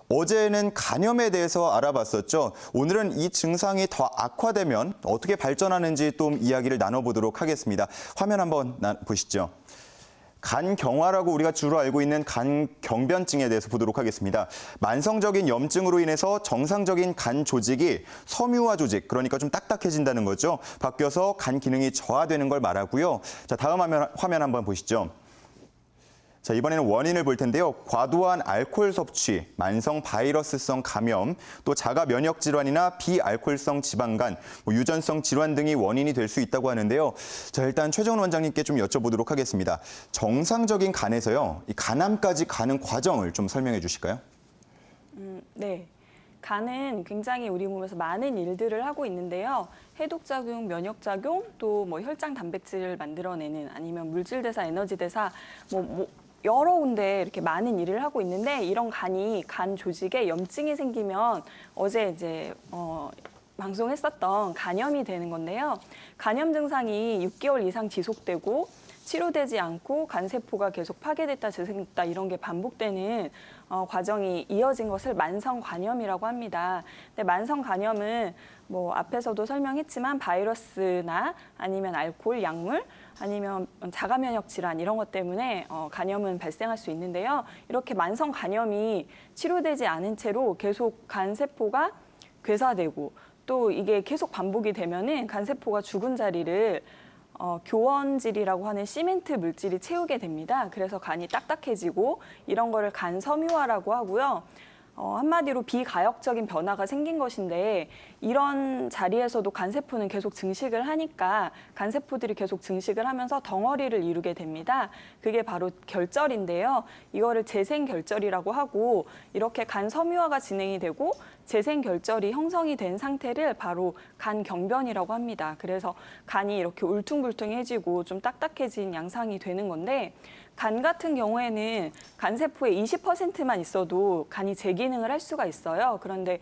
어제는 간염에 대해서 알아봤었죠. 오늘은 이 증상이 더 악화되면 어떻게 발전하는지 좀 이야기를 나눠보도록 하겠습니다. 화면 한번 보시죠. 간경화라고 우리가 주로 알고 있는 간경변증에 대해서 보도록 하겠습니다. 만성적인 염증으로 인해서 정상적인 간 조직이 섬유화 조직, 그러니까 좀 딱딱해진다는 거죠. 바뀌어서 간 기능이 저하되는 걸 말하고요. 자, 다음 화면 한번 보시죠. 자, 이번에는 원인을 볼 텐데요. 과도한 알코올 섭취, 만성 바이러스성 감염, 또 자가 면역 질환이나 비알코올성 지방간, 유전성 질환 등이 원인이 될 수 있다고 하는데요. 자, 일단 최정은 원장님께 좀 여쭤보도록 하겠습니다. 정상적인 간에서요, 이 간암까지 가는 과정을 좀 설명해 주실까요? 네. 간은 굉장히 우리 몸에서 많은 일들을 하고 있는데요. 해독작용, 면역작용, 또 혈장 단백질을 만들어내는 아니면 물질대사, 에너지대사, 여러 군데 이렇게 많은 일을 하고 있는데 이런 간이 간 조직에 염증이 생기면 어제 이제 방송했었던 간염이 되는 건데요. 간염 증상이 6개월 이상 지속되고 치료되지 않고 간세포가 계속 파괴됐다, 재생됐다 이런 게 반복되는 과정이 이어진 것을 만성간염이라고 합니다. 근데 만성간염은 앞에서도 설명했지만 바이러스나 아니면 알코올, 약물, 아니면 자가면역 질환 이런 것 때문에 간염은 발생할 수 있는데요. 이렇게 만성간염이 치료되지 않은 채로 계속 간세포가 괴사되고 또 이게 계속 반복이 되면은 간세포가 죽은 자리를 교원질이라고 하는 시멘트 물질이 채우게 됩니다. 그래서 간이 딱딱해지고 이런 거를 간 섬유화라고 하고요. 한마디로 비가역적인 변화가 생긴 것인데 이런 자리에서도 간세포는 계속 증식을 하니까 간세포들이 계속 증식을 하면서 덩어리를 이루게 됩니다. 그게 바로 결절인데요. 이거를 재생결절이라고 하고 이렇게 간 섬유화가 진행이 되고 재생결절이 형성이 된 상태를 바로 간경변이라고 합니다. 그래서 간이 이렇게 울퉁불퉁해지고 좀 딱딱해진 양상이 되는 건데 간 같은 경우에는 간세포의 20%만 있어도 간이 재기능을 할 수가 있어요. 그런데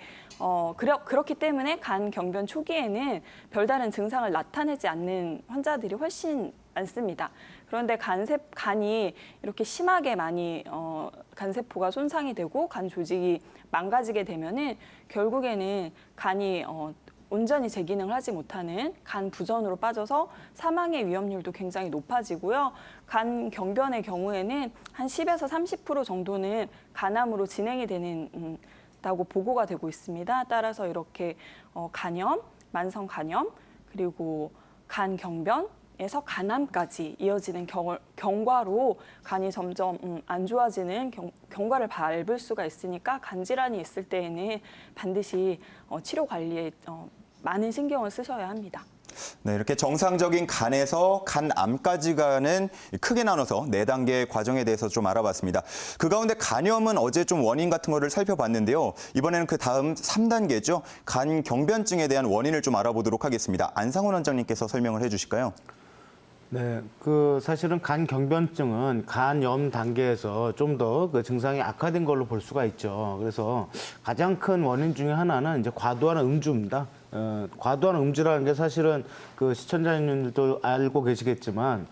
그렇기 때문에 간경변 초기에는 별다른 증상을 나타내지 않는 환자들이 훨씬 많습니다. 그런데 간이 이렇게 심하게 많이 간세포가 손상이 되고 간 조직이 망가지게 되면은 결국에는 간이 온전히 재기능을 하지 못하는 간 부전으로 빠져서 사망의 위험률도 굉장히 높아지고요. 간 경변의 경우에는 한 10에서 30% 정도는 간암으로 진행이 되는 다고 보고가 되고 있습니다. 따라서 이렇게 간염, 만성 간염, 그리고 간 경변에서 간암까지 이어지는 경과로 간이 점점 안 좋아지는 경과를 밟을 수가 있으니까 간 질환이 있을 때에는 반드시 치료 관리에 많은 신경을 쓰셔야 합니다. 네, 이렇게 정상적인 간에서 간암까지 가는 크게 나눠서 4단계의 과정에 대해서 좀 알아봤습니다. 그 가운데 간염은 어제 좀 원인 같은 거를 살펴봤는데요. 이번에는 그 다음 3단계죠. 간경변증에 대한 원인을 좀 알아보도록 하겠습니다. 안상훈 원장님께서 설명을 해주실까요? 네, 사실은 간경변증은 간염 단계에서 좀 더 그 증상이 악화된 걸로 볼 수가 있죠. 그래서 가장 큰 원인 중에 하나는 이제 과도한 음주입니다. 과도한 음주라는 게 사실은 그 시청자님들도 알고 계시겠지만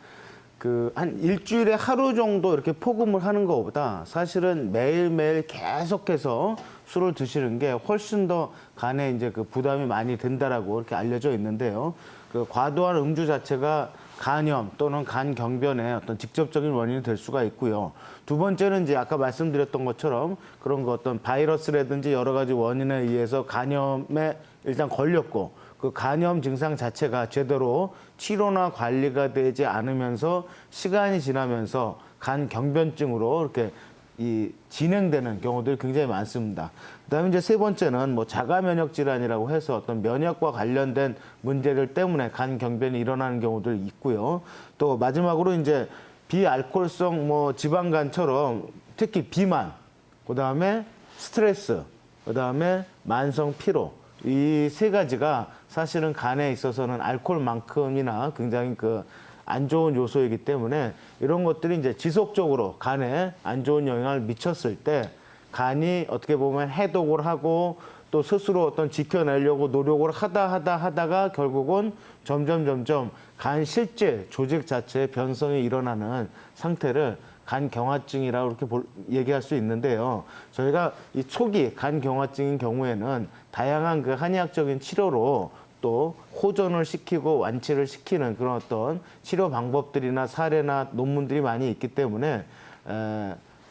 한 일주일에 하루 정도 이렇게 폭음을 하는 것보다 사실은 매일매일 계속해서 술을 드시는 게 훨씬 더 간에 이제 그 부담이 많이 된다라고 이렇게 알려져 있는데요. 그 과도한 음주 자체가 간염 또는 간경변의 어떤 직접적인 원인이 될 수가 있고요. 두 번째는 이제 아까 말씀드렸던 것처럼 그런 거 어떤 바이러스라든지 여러 가지 원인에 의해서 간염에 일단 걸렸고 그 간염 증상 자체가 제대로 치료나 관리가 되지 않으면서 시간이 지나면서 간경변증으로 이렇게 진행되는 경우들이 굉장히 많습니다. 그다음에 이제 세 번째는 자가 면역 질환이라고 해서 어떤 면역과 관련된 문제들 때문에 간경변이 일어나는 경우도 있고요. 또 마지막으로 이제 비알코올성 지방간처럼 특히 비만, 그다음에 스트레스, 그다음에 만성 피로 이 세 가지가 사실은 간에 있어서는 알코올만큼이나 굉장히 안 좋은 요소이기 때문에 이런 것들이 이제 지속적으로 간에 안 좋은 영향을 미쳤을 때 간이 어떻게 보면 해독을 하고 또 스스로 어떤 지켜내려고 노력을 하다가 결국은 점점 간 실제 조직 자체의 변성이 일어나는 상태를 간경화증이라고 이렇게 얘기할 수 있는데요. 저희가 이 초기 간경화증인 경우에는 다양한 그 한의학적인 치료로 또 호전을 시키고 완치를 시키는 그런 어떤 치료 방법들이나 사례나 논문들이 많이 있기 때문에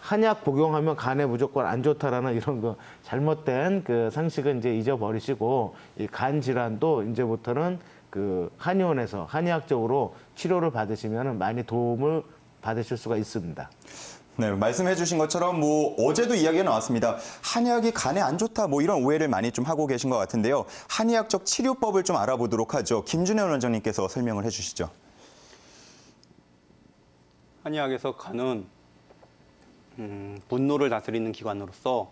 한약 복용하면 간에 무조건 안 좋다라는 이런 그 잘못된 그 상식은 이제 잊어버리시고 이 간 질환도 이제부터는 그 한의원에서 한의학적으로 치료를 받으시면 많이 도움을 받으실 수가 있습니다. 네, 말씀해 주신 것처럼 어제도 이야기가 나왔습니다. 한의학이 간에 안 좋다 이런 오해를 많이 좀 하고 계신 것 같은데요. 한의학적 치료법을 좀 알아보도록 하죠. 김준현 원장님께서 설명을 해 주시죠. 한의학에서 간은 분노를 다스리는 기관으로서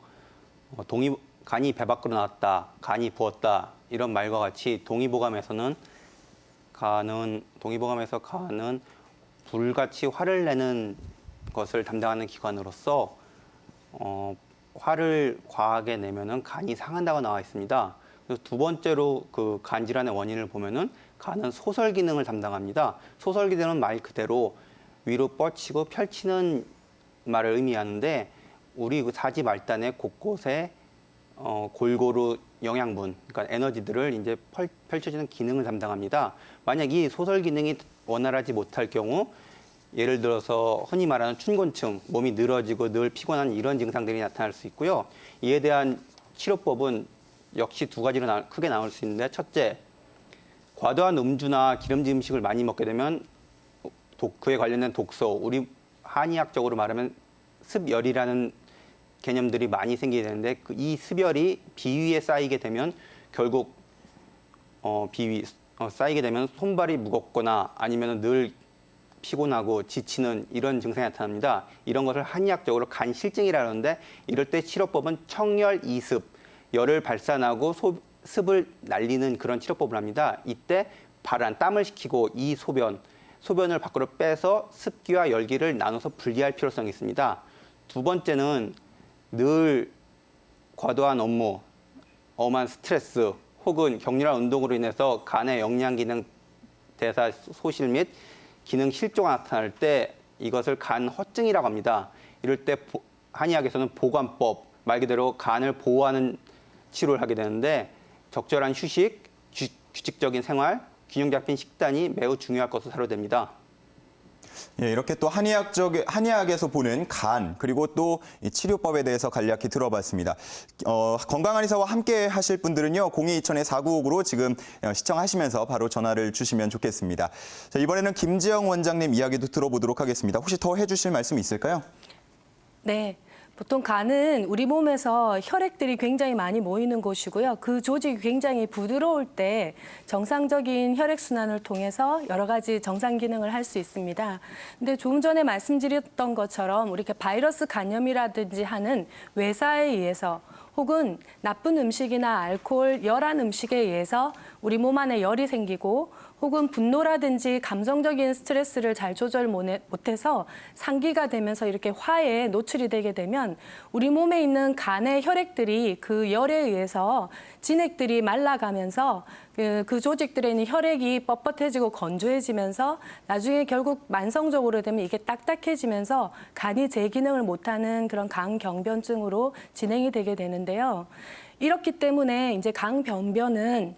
간이 배 밖으로 나왔다, 간이 부었다 이런 말과 같이 동의보감에서 간은 불같이 화를 내는 것을 담당하는 기관으로서 화를 과하게 내면은 간이 상한다고 나와 있습니다. 그래서 두 번째로 그 간 질환의 원인을 보면은 간은 소설 기능을 담당합니다. 소설 기능은 말 그대로 위로 뻗치고 펼치는 말을 의미하는데 우리 그 사지 말단의 곳곳에 골고루 영양분, 그러니까 에너지들을 이제 펼쳐지는 기능을 담당합니다. 만약 이 소설 기능이 원활하지 못할 경우 예를 들어서 흔히 말하는 춘곤증, 몸이 늘어지고 늘 피곤한 이런 증상들이 나타날 수 있고요. 이에 대한 치료법은 역시 두 가지로 크게 나올 수 있는데 첫째, 과도한 음주나 기름진 음식을 많이 먹게 되면 그에 관련된 독소, 우리 한의학적으로 말하면 습열이라는 개념들이 많이 생기게 되는데 이 습열이 비위에 쌓이게 되면 결국 쌓이게 되면 손발이 무겁거나 아니면 늘 피곤하고 지치는 이런 증상이 나타납니다. 이런 것을 한의학적으로 간실증이라고 하는데 이럴 때 치료법은 청열 이습, 열을 발산하고 습을 날리는 그런 치료법을 합니다. 이때 땀을 식히고 이 소변을 밖으로 빼서 습기와 열기를 나눠서 분리할 필요성이 있습니다. 두 번째는 늘 과도한 업무, 엄한 스트레스 혹은 격렬한 운동으로 인해서 간의 영양 기능 대사 소실 및 기능 실조가 나타날 때 이것을 간 허증이라고 합니다. 이럴 때 한의학에서는 보관법, 말 그대로 간을 보호하는 치료를 하게 되는데 적절한 휴식, 규칙적인 생활, 균형 잡힌 식단이 매우 중요할 것으로 사료됩니다. 예, 이렇게 또 한의학에서 보는 간 그리고 또 이 치료법에 대해서 간략히 들어봤습니다. 건강한 의사와 함께 하실 분들은요 022000-4959로 지금 시청하시면서 바로 전화를 주시면 좋겠습니다. 자, 이번에는 김지영 원장님 이야기도 들어보도록 하겠습니다. 혹시 더 해주실 말씀 있을까요? 네. 보통 간은 우리 몸에서 혈액들이 굉장히 많이 모이는 곳이고요. 그 조직이 굉장히 부드러울 때 정상적인 혈액순환을 통해서 여러 가지 정상 기능을 할 수 있습니다. 근데 조금 전에 말씀드렸던 것처럼 이렇게 바이러스 감염이라든지 하는 외사에 의해서 혹은 나쁜 음식이나 알코올, 열한 음식에 의해서 우리 몸 안에 열이 생기고 혹은 분노라든지 감정적인 스트레스를 잘 조절 못해서 상기가 되면서 이렇게 화에 노출이 되게 되면 우리 몸에 있는 간의 혈액들이 그 열에 의해서 진액들이 말라가면서 그 조직들에 있는 혈액이 뻣뻣해지고 건조해지면서 나중에 결국 만성적으로 되면 이게 딱딱해지면서 간이 제 기능을 못하는 그런 간경변증으로 진행이 되게 되는데요. 이렇기 때문에 이제 간변변은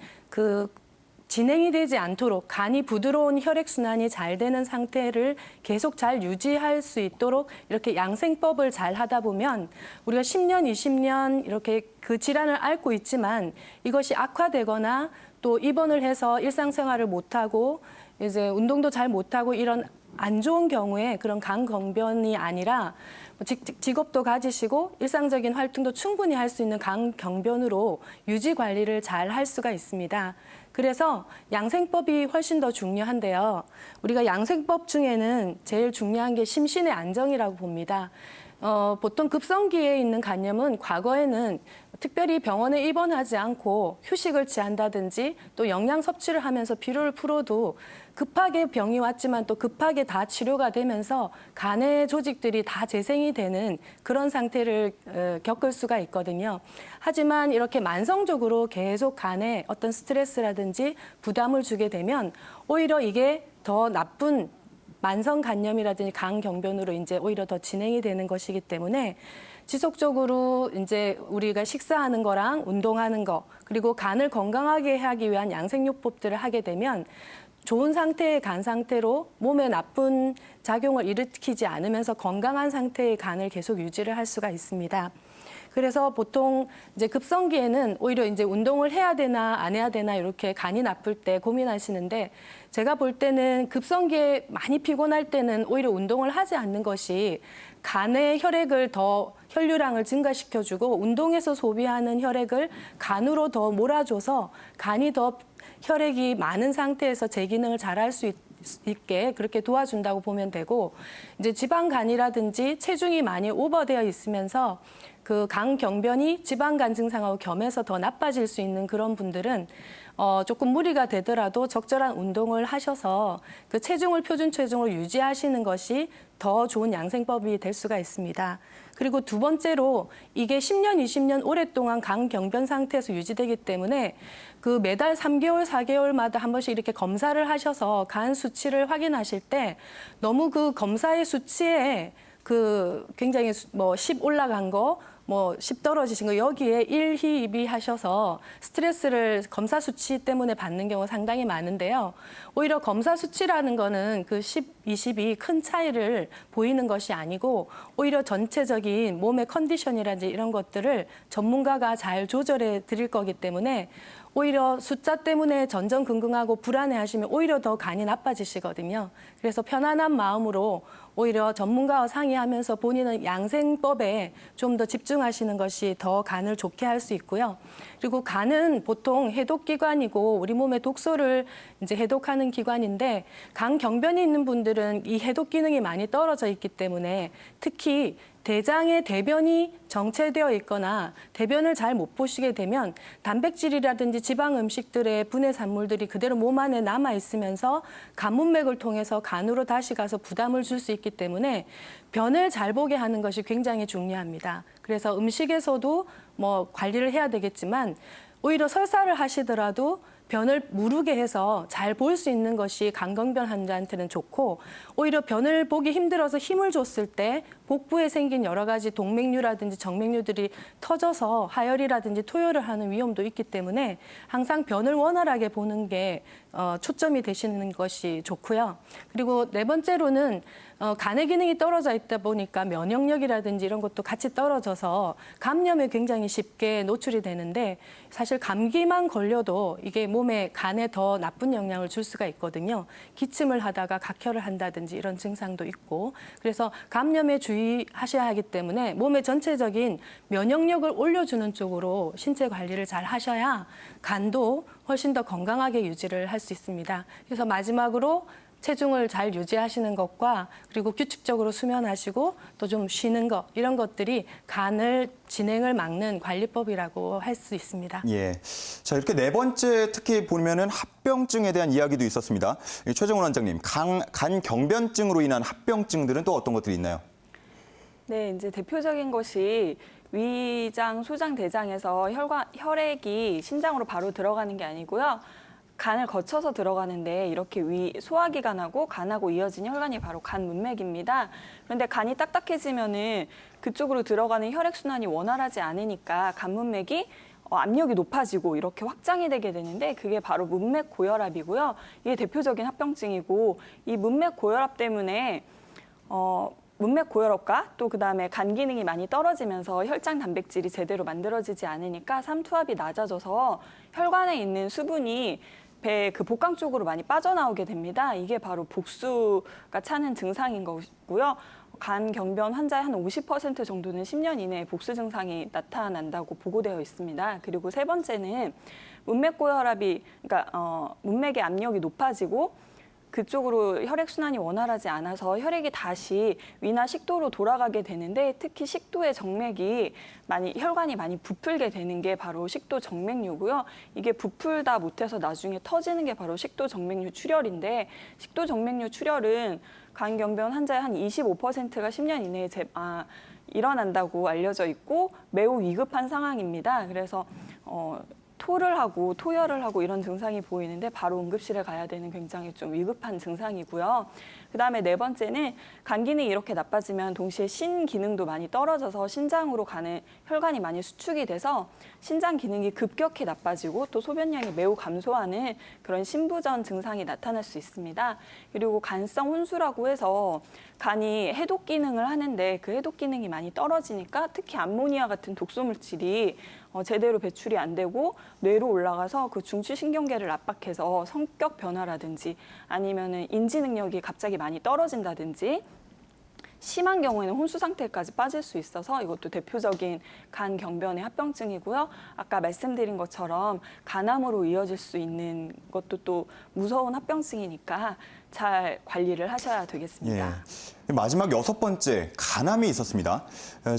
진행이 되지 않도록 간이 부드러운 혈액순환이 잘 되는 상태를 계속 잘 유지할 수 있도록 이렇게 양생법을 잘 하다 보면 우리가 10년, 20년 이렇게 그 질환을 앓고 있지만 이것이 악화되거나 또 입원을 해서 일상생활을 못하고 이제 운동도 잘 못하고 이런 안 좋은 경우에 그런 간경변이 아니라 직업도 가지시고 일상적인 활동도 충분히 할 수 있는 간경변으로 유지 관리를 잘 할 수가 있습니다. 그래서 양생법이 훨씬 더 중요한데요. 우리가 양생법 중에는 제일 중요한 게 심신의 안정이라고 봅니다. 보통 급성기에 있는 간염은 과거에는 특별히 병원에 입원하지 않고 휴식을 취한다든지 또 영양 섭취를 하면서 피로를 풀어도 급하게 병이 왔지만 또 급하게 다 치료가 되면서 간의 조직들이 다 재생이 되는 그런 상태를 겪을 수가 있거든요. 하지만 이렇게 만성적으로 계속 간에 어떤 스트레스라든지 부담을 주게 되면 오히려 이게 더 나쁜 만성 간염이라든지 간경변으로 이제 오히려 더 진행이 되는 것이기 때문에 지속적으로 이제 우리가 식사하는 거랑 운동하는 거 그리고 간을 건강하게 하기 위한 양생요법들을 하게 되면 좋은 상태의 간 상태로 몸에 나쁜 작용을 일으키지 않으면서 건강한 상태의 간을 계속 유지를 할 수가 있습니다. 그래서 보통 이제 급성기에는 오히려 이제 운동을 해야 되나 안 해야 되나 이렇게 간이 나쁠 때 고민하시는데 제가 볼 때는 급성기에 많이 피곤할 때는 오히려 운동을 하지 않는 것이 간의 혈액을 더 혈류량을 증가시켜주고 운동에서 소비하는 혈액을 간으로 더 몰아줘서 간이 더 혈액이 많은 상태에서 제 기능을 잘할 수 있게 그렇게 도와준다고 보면 되고 이제 지방간이라든지 체중이 많이 오버되어 있으면서 그 간경변이 지방간 증상하고 겸해서 더 나빠질 수 있는 그런 분들은 조금 무리가 되더라도 적절한 운동을 하셔서 그 체중을 표준 체중으로 유지하시는 것이 더 좋은 양생법이 될 수가 있습니다. 그리고 두 번째로 이게 10년, 20년 오랫동안 간경변 상태에서 유지되기 때문에 그 매달 3개월, 4개월마다 한 번씩 이렇게 검사를 하셔서 간 수치를 확인하실 때 너무 그 검사의 수치에 그 굉장히 뭐 10 올라간 거, 뭐 10 떨어지신 거 여기에 일희일비 하셔서 스트레스를 검사 수치 때문에 받는 경우가 상당히 많은데요. 오히려 검사 수치라는 거는 그 10, 20이 큰 차이를 보이는 것이 아니고 오히려 전체적인 몸의 컨디션이라든지 이런 것들을 전문가가 잘 조절해 드릴 거기 때문에 오히려 숫자 때문에 전전긍긍하고 불안해하시면 오히려 더 간이 나빠지시거든요. 그래서 편안한 마음으로 오히려 전문가와 상의하면서 본인은 양생법에 좀 더 집중하시는 것이 더 간을 좋게 할 수 있고요. 그리고 간은 보통 해독기관이고 우리 몸의 독소를 이제 해독하는 기관인데 간 경변이 있는 분들은 이 해독 기능이 많이 떨어져 있기 때문에 특히 대장의 대변이 정체되어 있거나 대변을 잘 못 보시게 되면 단백질이라든지 지방 음식들의 분해 산물들이 그대로 몸 안에 남아 있으면서 간문맥을 통해서 간으로 다시 가서 부담을 줄 수 있기 때문에 변을 잘 보게 하는 것이 굉장히 중요합니다. 그래서 음식에서도 뭐 관리를 해야 되겠지만 오히려 설사를 하시더라도 변을 무르게 해서 잘 볼 수 있는 것이 간경변 환자한테는 좋고 오히려 변을 보기 힘들어서 힘을 줬을 때 복부에 생긴 여러 가지 동맥류라든지 정맥류들이 터져서 하혈이라든지 토혈을 하는 위험도 있기 때문에 항상 변을 원활하게 보는 게 초점이 되시는 것이 좋고요. 그리고 네 번째로는 간의 기능이 떨어져 있다 보니까 면역력이라든지 이런 것도 같이 떨어져서 감염에 굉장히 쉽게 노출이 되는데 사실 감기만 걸려도 이게 몸에 간에 더 나쁜 영향을 줄 수가 있거든요. 기침을 하다가 각혈을 한다든지 이런 증상도 있고 그래서 감염에 주의하셔야 하기 때문에 몸의 전체적인 면역력을 올려주는 쪽으로 신체 관리를 잘 하셔야 간도 훨씬 더 건강하게 유지를 할 수 있습니다. 그래서 마지막으로 체중을 잘 유지하시는 것과 그리고 규칙적으로 수면하시고 또 좀 쉬는 것 이런 것들이 간을 진행을 막는 관리법이라고 할 수 있습니다. 예. 자, 이렇게 네 번째 특히 보면은 합병증에 대한 이야기도 있었습니다. 최정훈 원장님, 간경변증으로 인한 합병증들은 또 어떤 것들이 있나요? 네, 이제 대표적인 것이 위장, 소장, 대장에서 혈액이 신장으로 바로 들어가는 게 아니고요. 간을 거쳐서 들어가는데 이렇게 소화기관하고 간하고 이어진 혈관이 바로 간 문맥입니다. 그런데 간이 딱딱해지면은 그쪽으로 들어가는 혈액순환이 원활하지 않으니까 간 문맥이 압력이 높아지고 이렇게 확장이 되게 되는데 그게 바로 문맥 고혈압이고요. 이게 대표적인 합병증이고 이 문맥 고혈압 때문에 문맥 고혈압과 또 그다음에 간 기능이 많이 떨어지면서 혈장 단백질이 제대로 만들어지지 않으니까 삼투압이 낮아져서 혈관에 있는 수분이 배 그 복강 쪽으로 많이 빠져나오게 됩니다. 이게 바로 복수가 차는 증상인 것이고요. 간 경변 환자의 한 50% 정도는 10년 이내에 복수 증상이 나타난다고 보고되어 있습니다. 그리고 세 번째는 문맥 고혈압이 그러니까 문맥의 압력이 높아지고 그쪽으로 혈액순환이 원활하지 않아서 혈액이 다시 위나 식도로 돌아가게 되는데 특히 식도의 정맥이 혈관이 많이 부풀게 되는 게 바로 식도 정맥류고요. 이게 부풀다 못해서 나중에 터지는 게 바로 식도 정맥류 출혈인데 식도 정맥류 출혈은 간경변 환자의 한 25%가 10년 이내에 일어난다고 알려져 있고 매우 위급한 상황입니다. 그래서 토를 하고 토열을 하고 이런 증상이 보이는데 바로 응급실에 가야 되는 굉장히 좀 위급한 증상이고요. 그다음에 네 번째는 간 기능이 이렇게 나빠지면 동시에 신 기능도 많이 떨어져서 신장으로 가는 혈관이 많이 수축이 돼서 신장 기능이 급격히 나빠지고 또 소변량이 매우 감소하는 그런 신부전 증상이 나타날 수 있습니다. 그리고 간성 혼수라고 해서 간이 해독 기능을 하는데 그 해독 기능이 많이 떨어지니까 특히 암모니아 같은 독소 물질이 제대로 배출이 안 되고 뇌로 올라가서 그 중추신경계를 압박해서 성격 변화라든지 아니면은 인지 능력이 갑자기 많이 떨어진다든지 심한 경우에는 혼수 상태까지 빠질 수 있어서 이것도 대표적인 간 경변의 합병증이고요. 아까 말씀드린 것처럼 간암으로 이어질 수 있는 것도 또 무서운 합병증이니까 잘 관리를 하셔야 되겠습니다. 예. 마지막 6번째, 간암이 있었습니다.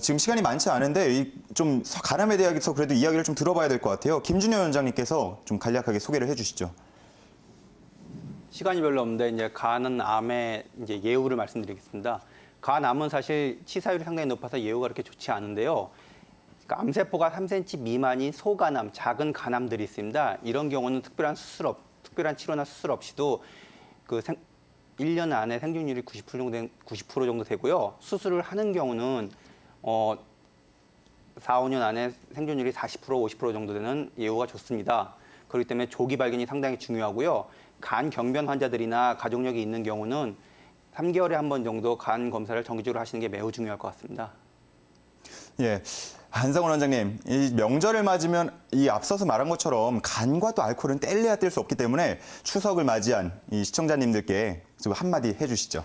지금 시간이 많지 않은데 좀 간암에 대해서 그래도 이야기를 좀 들어봐야 될 것 같아요. 김준효 원장님께서 좀 간략하게 소개를 해주시죠. 시간이 별로 없는데 이제 간은 암의 이제 예후를 말씀드리겠습니다. 간암은 사실 치사율이 상당히 높아서 예후가 그렇게 좋지 않은데요. 그러니까 암세포가 3cm 미만인 소간암, 작은 간암들이 있습니다. 이런 경우는 특별한 치료나 수술 없이도 1년 안에 생존율이 90% 정도 되고요. 수술을 하는 경우는 4, 5년 안에 생존율이 40%, 50% 정도 되는 예후가 좋습니다. 그렇기 때문에 조기 발견이 상당히 중요하고요. 간 경변 환자들이나 가족력이 있는 경우는 3개월에 한 번 정도 간 검사를 정기적으로 하시는 게 매우 중요할 것 같습니다. 예. 한상훈 원장님, 이 명절을 맞으면 이 앞서서 말한 것처럼 간과 또 알코올은 뗄래야 뗄 수 없기 때문에 추석을 맞이한 이 시청자님들께 좀 한마디 해주시죠.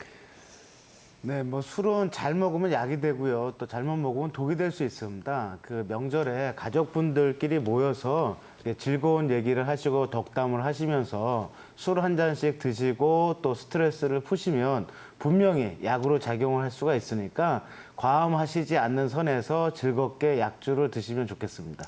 네, 뭐 술은 잘 먹으면 약이 되고요. 또 잘못 먹으면 독이 될 수 있습니다. 그 명절에 가족분들끼리 모여서 즐거운 얘기를 하시고 덕담을 하시면서 술 한 잔씩 드시고 또 스트레스를 푸시면 분명히 약으로 작용을 할 수가 있으니까 과음하시지 않는 선에서 즐겁게 약주를 드시면 좋겠습니다.